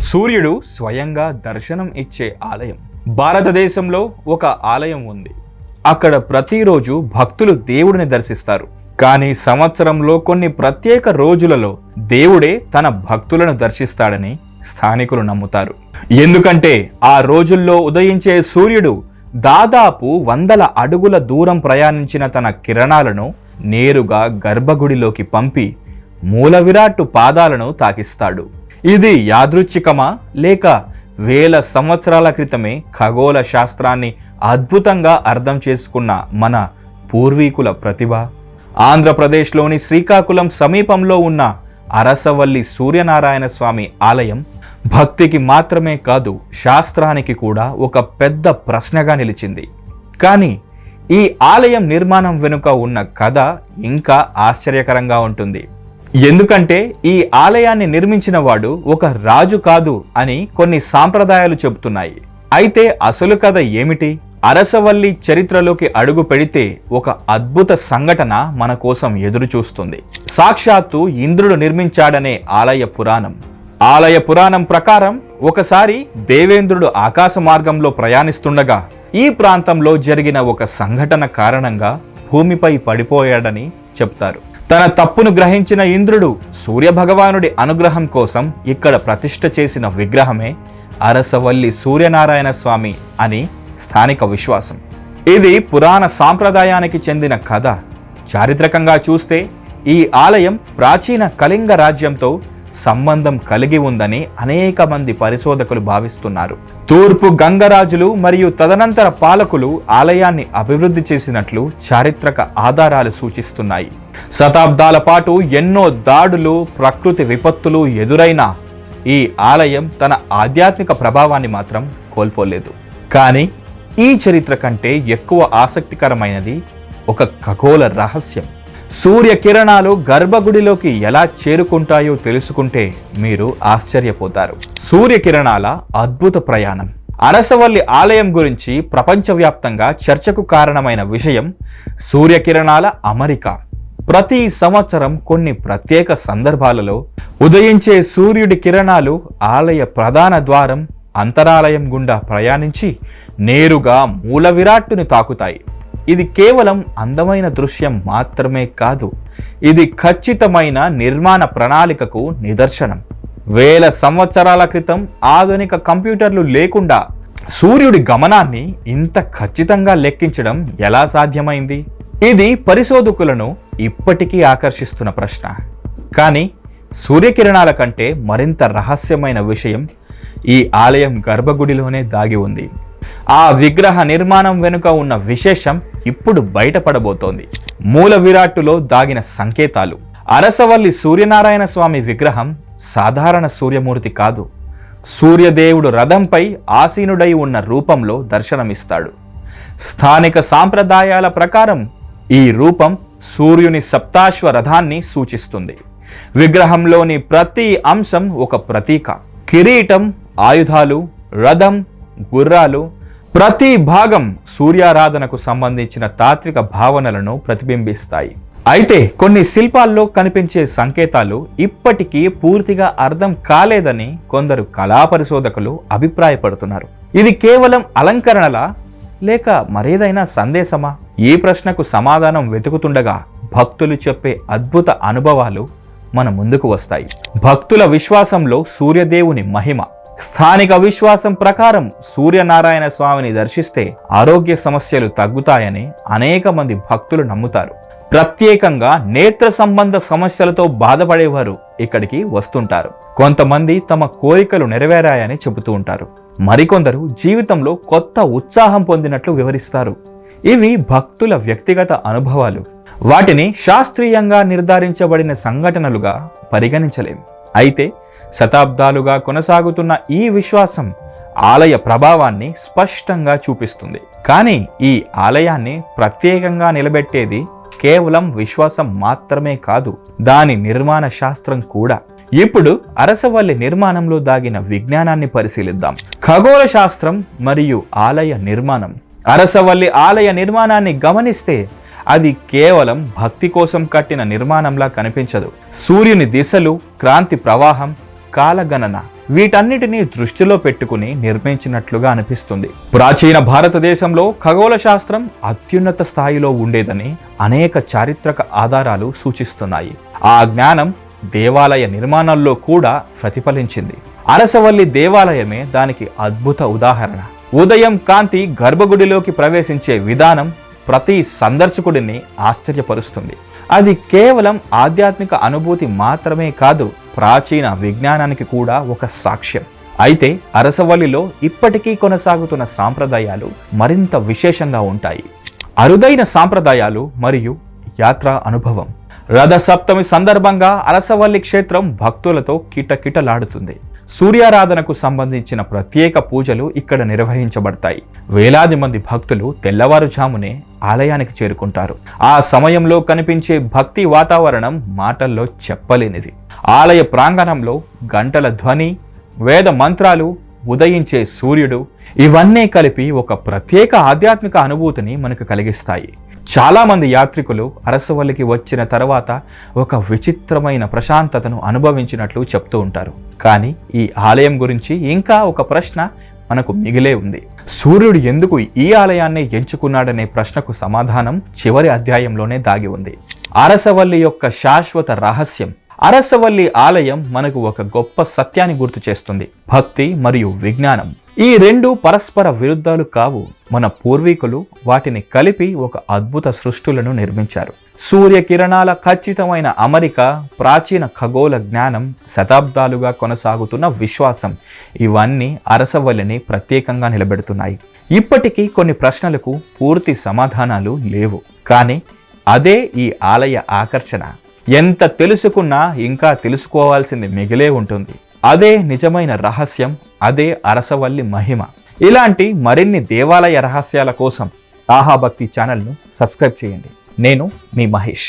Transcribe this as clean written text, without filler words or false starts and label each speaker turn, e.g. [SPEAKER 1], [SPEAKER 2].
[SPEAKER 1] సూర్యుడు స్వయంగా దర్శనం ఇచ్చే ఆలయం. భారతదేశంలో ఒక ఆలయం ఉంది. అక్కడ ప్రతిరోజు భక్తులు దేవుడిని దర్శిస్తారు. కానీ సంవత్సరంలో కొన్ని ప్రత్యేక రోజులలో దేవుడే తన భక్తులను దర్శిస్తాడని స్థానికులు నమ్ముతారు. ఎందుకంటే ఆ రోజుల్లో ఉదయించే సూర్యుడు దాదాపు 100 అడుగుల దూరం ప్రయాణించిన తన కిరణాలను నేరుగా గర్భగుడిలోకి పంపి మూల విరాట్టు పాదాలను తాకిస్తాడు. ఇది యాదృచ్ఛికమా లేక వేల సంవత్సరాల క్రితమే ఖగోళ శాస్త్రాన్ని అద్భుతంగా అర్థం చేసుకున్న మన పూర్వీకుల ప్రతిభ? ఆంధ్రప్రదేశ్లోని శ్రీకాకుళం సమీపంలో ఉన్న అరసవల్లి సూర్యనారాయణ స్వామి ఆలయం భక్తికి మాత్రమే కాదు, శాస్త్రానికి కూడా ఒక పెద్ద ప్రశ్నగా నిలిచింది. కానీ ఈ ఆలయం నిర్మాణం వెనుక ఉన్న కథ ఇంకా ఆశ్చర్యకరంగా ఉంటుంది. ఎందుకంటే ఈ ఆలయాన్ని నిర్మించిన వాడు ఒక రాజు కాదు అని కొన్ని సాంప్రదాయాలు చెబుతున్నాయి. అయితే అసలు కథ ఏమిటి? అరసవల్లి చరిత్రలోకి అడుగు పెడితే ఒక అద్భుత సంఘటన మన కోసం ఎదురు చూస్తుంది. సాక్షాత్తు ఇంద్రుడు నిర్మించాడనే ఆలయ పురాణం ప్రకారం ఒకసారి దేవేంద్రుడు ఆకాశ మార్గంలో ప్రయాణిస్తుండగా ఈ ప్రాంతంలో జరిగిన ఒక సంఘటన కారణంగా భూమిపై పడిపోయాడని చెప్తారు. తన తప్పును గ్రహించిన ఇంద్రుడు సూర్యభగవానుడి అనుగ్రహం కోసం ఇక్కడ ప్రతిష్ఠ చేసిన విగ్రహమే అరసవల్లి సూర్యనారాయణ స్వామి అని స్థానిక విశ్వాసం. ఇది పురాణ సాంప్రదాయానికి చెందిన కథ. చారిత్రకంగా చూస్తే ఈ ఆలయం ప్రాచీన కళింగ రాజ్యంతో సంబంధం కలిగి ఉందని అనేక మంది పరిశోధకులు భావిస్తున్నారు. తూర్పు గంగరాజులు మరియు తదనంతర పాలకులు ఆలయాన్ని అభివృద్ధి చేసినట్లు చారిత్రక ఆధారాలు సూచిస్తున్నాయి. శతాబ్దాల పాటు ఎన్నో దాడులు, ప్రకృతి విపత్తులు ఎదురైనా ఈ ఆలయం తన ఆధ్యాత్మిక ప్రభావాన్ని మాత్రం కోల్పోలేదు. కానీ ఈ చరిత్ర కంటే ఎక్కువ ఆసక్తికరమైనది ఒక ఖగోళ రహస్యం. సూర్య కిరణాలు గర్భగుడిలోకి ఎలా చేరుకుంటాయో తెలుసుకుంటే మీరు ఆశ్చర్యపోతారు. సూర్యకిరణాల అద్భుత ప్రయాణం. అరసవల్లి ఆలయం గురించి ప్రపంచవ్యాప్తంగా చర్చకు కారణమైన విషయం సూర్యకిరణాల అమరిక. ప్రతి సంవత్సరం కొన్ని ప్రత్యేక సందర్భాలలో ఉదయించే సూర్యుడి కిరణాలు ఆలయ ప్రధాన ద్వారం అంతరాలయం గుండా ప్రయాణించి నేరుగా మూల విరాట్టుని తాకుతాయి. ఇది కేవలం అందమైన దృశ్యం మాత్రమే కాదు, ఇది ఖచ్చితమైన నిర్మాణ ప్రణాళికకు నిదర్శనం. వేల సంవత్సరాల క్రితం ఆధునిక కంప్యూటర్లు లేకుండా సూర్యుడి గమనాన్ని ఇంత ఖచ్చితంగా లెక్కించడం ఎలా సాధ్యమైంది? ఇది పరిశోధకులను ఇప్పటికీ ఆకర్షిస్తున్న ప్రశ్న. కానీ సూర్యకిరణాల కంటే మరింత రహస్యమైన విషయం ఈ ఆలయం గర్భగుడిలోనే దాగి ఉంది. ఆ విగ్రహ నిర్మాణం వెనుక ఉన్న విశేషం ఇప్పుడు బయటపడబోతోంది. మూల విరాట్టులో దాగిన సంకేతాలు. అరసవల్లి సూర్యనారాయణ స్వామి విగ్రహం సాధారణ సూర్యమూర్తి కాదు. సూర్యదేవుడు రథంపై ఆసీనుడై ఉన్న రూపంలో దర్శనమిస్తాడు. స్థానిక సాంప్రదాయాల ప్రకారం ఈ రూపం సూర్యుని సప్తాశ్వ రథాన్ని సూచిస్తుంది. విగ్రహంలోని ప్రతి అంశం ఒక ప్రతీక. కిరీటం, ఆయుధాలు, రథం, గుర్రాలు, ప్రతి భాగం సూర్యారాధనకు సంబంధించిన తాత్విక భావనలను ప్రతిబింబిస్తాయి. అయితే కొన్ని శిల్పాల్లో కనిపించే సంకేతాలు ఇప్పటికీ పూర్తిగా అర్థం కాలేదని కొందరు కళా పరిశోధకులు అభిప్రాయపడుతున్నారు. ఇది కేవలం అలంకరణలా లేక మరేదైనా సందేశమా? ఈ ప్రశ్నకు సమాధానం వెతుకుతుండగా భక్తులు చెప్పే అద్భుత అనుభవాలు మన ముందుకు వస్తాయి. భక్తుల విశ్వాసంలో సూర్యదేవుని మహిమ. స్థానిక విశ్వాసం ప్రకారం సూర్యనారాయణ స్వామిని దర్శిస్తే ఆరోగ్య సమస్యలు తగ్గుతాయని అనేక మంది భక్తులు నమ్ముతారు. ప్రత్యేకంగా నేత్ర సంబంధ సమస్యలతో బాధపడేవారు ఇక్కడికి వస్తుంటారు. కొంతమంది తమ కోరికలు నెరవేరాయని చెబుతూ ఉంటారు. మరికొందరు జీవితంలో కొత్త ఉత్సాహం పొందినట్లు వివరిస్తారు. ఇవి భక్తుల వ్యక్తిగత అనుభవాలు. వాటిని శాస్త్రీయంగా నిర్ధారించబడిన సంఘటనలుగా పరిగణించలేం. అయితే శతాబ్దాలుగా కొనసాగుతున్న ఈ విశ్వాసం ఆలయ ప్రభావాన్ని స్పష్టంగా చూపిస్తుంది. కానీ ఈ ఆలయాన్ని ప్రత్యేకంగా నిలబెట్టేది కేవలం విశ్వాసం మాత్రమే కాదు, దాని నిర్మాణ శాస్త్రం కూడా. ఇప్పుడు అరసవల్లి నిర్మాణంలో దాగిన విజ్ఞానాన్ని పరిశీలిద్దాం. ఖగోళ శాస్త్రం మరియు ఆలయ నిర్మాణం. అరసవల్లి ఆలయ నిర్మాణాన్ని గమనిస్తే అది కేవలం భక్తి కోసం కట్టిన నిర్మాణంలా కనిపించదు. సూర్యుని దిశలు, క్రాంతి ప్రవాహం, కాలగణన వీటన్నిటినీ దృష్టిలో పెట్టుకుని నిర్మించినట్లుగా అనిపిస్తుంది. ప్రాచీన భారతదేశంలో ఖగోళ శాస్త్రం అత్యున్నత స్థాయిలో ఉండేదని అనేక చారిత్రక ఆధారాలు సూచిస్తున్నాయి. ఆ జ్ఞానం దేవాలయ నిర్మాణంలో కూడా ప్రతిఫలించింది. అరసవల్లి దేవాలయమే దానికి అద్భుత ఉదాహరణ. ఉదయం కాంతి గర్భగుడిలోకి ప్రవేశించే విధానం ప్రతి సందర్శకుడిని ఆశ్చర్యపరుస్తుంది. అది కేవలం ఆధ్యాత్మిక అనుభూతి మాత్రమే కాదు, ప్రాచీన విజ్ఞానానికి కూడా ఒక సాక్ష్యం. అయితే అరసవల్లిలో ఇప్పటికీ కొనసాగుతున్న సాంప్రదాయాలు మరింత విశేషంగా ఉంటాయి. అరుదైన సాంప్రదాయాలు మరియు యాత్రా అనుభవం. రథసప్తమి సందర్భంగా అరసవల్లి క్షేత్రం భక్తులతో కిటకిటలాడుతుంది. సూర్యారాధనకు సంబంధించిన ప్రత్యేక పూజలు ఇక్కడ నిర్వహించబడతాయి. వేలాది మంది భక్తులు తెల్లవారుజామునే ఆలయానికి చేరుకుంటారు. ఆ సమయంలో కనిపించే భక్తి వాతావరణం మాటల్లో చెప్పలేనిది. ఆలయ ప్రాంగణంలో గంటల ధ్వని, వేద మంత్రాలు, ఉదయించే సూర్యుడు, ఇవన్నీ కలిపి ఒక ప్రత్యేక ఆధ్యాత్మిక అనుభూతిని మనకు కలిగిస్తాయి. చాలామంది యాత్రికులు అరసవల్లికి వచ్చిన తర్వాత ఒక విచిత్రమైన ప్రశాంతతను అనుభవించినట్లు చెప్తూ ఉంటారు. కానీ ఈ ఆలయం గురించి ఇంకా ఒక ప్రశ్న మనకు మిగిలే ఉంది. సూర్యుడు ఎందుకు ఈ ఆలయాన్ని ఎంచుకున్నాడనే ప్రశ్నకు సమాధానం చివరి అధ్యాయంలోనే దాగి ఉంది. అరసవల్లి యొక్క శాశ్వత రహస్యం. అరసవల్లి ఆలయం మనకు ఒక గొప్ప సత్యాన్ని గుర్తు చేస్తుంది. భక్తి మరియు విజ్ఞానం ఈ రెండు పరస్పర విరుద్ధాలు కావు. మన పూర్వీకులు వాటిని కలిపి ఒక అద్భుత సృష్టులను నిర్మించారు. సూర్యకిరణాల ఖచ్చితమైన అమరిక, ప్రాచీన ఖగోళ జ్ఞానం, శతాబ్దాలుగా కొనసాగుతున్న విశ్వాసం, ఇవన్నీ అరసవల్లిని ప్రత్యేకంగా నిలబెడుతున్నాయి. ఇప్పటికీ కొన్ని ప్రశ్నలకు పూర్తి సమాధానాలు లేవు, కానీ అదే ఈ ఆలయ ఆకర్షణ. ఎంత తెలుసుకున్నా ఇంకా తెలుసుకోవాల్సింది మిగిలే ఉంటుంది. అదే నిజమైన రహస్యం, అదే అరసవల్లి మహిమ. ఇలాంటి మరిన్ని దేవాలయ రహస్యాల కోసం ఆహా భక్తి ఛానల్ను సబ్స్క్రైబ్ చేయండి. నేను మీ మహేష్.